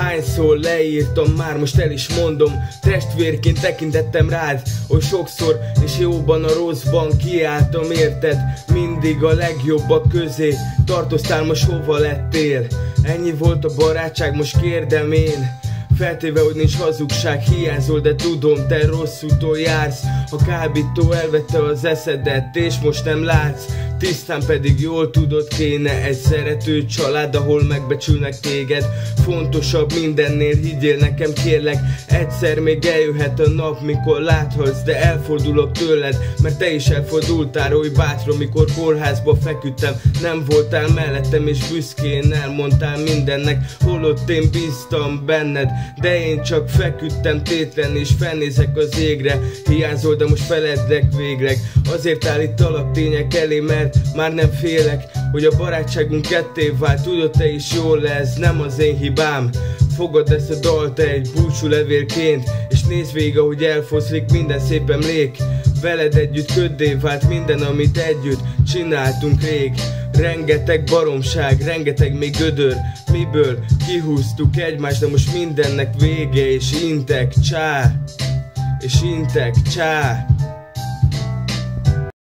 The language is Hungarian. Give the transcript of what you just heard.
Hányszor leírtam már, most el is mondom, testvérként tekintettem rád, oly sokszor, és jóban a rosszban kiálltam érted. Mindig a legjobbak közé tartoztál, most hova lettél? Ennyi volt a barátság, most kérdem én. Feltéve, hogy nincs hazugság, hiányzol, de tudom, te rossz úton jársz. A kábító elvette az eszedet, és most nem látsz. Tisztán pedig jól tudod, kéne egy szerető család, ahol megbecsülnek téged. Fontosabb mindennél, higgyél nekem kérlek. Egyszer még eljöhet a nap, mikor láthatsz, de elfordulok tőled, mert te is elfordultál oly bátran, mikor kórházba feküdtem. Nem voltál mellettem, és büszkén elmondtál mindennek, holott én bíztam benned. De én csak feküdtem tétlen, és felnézek az égre. Hiányzol, de most feledlek végleg. Azért állítalak tények elé, mert már nem félek, hogy a barátságunk ketté vált. Tudod te is jól, ez nem az én hibám. Fogad ezt a dalt egy búcsúlevélként, és nézd végig, ahogy elfoszlik minden szép emlék. Veled együtt köddé vált minden, amit együtt csináltunk rég. Rengeteg baromság, rengeteg még gödör, miből kihúztuk egymást, de most mindennek vége, és intek csá, és intek csá.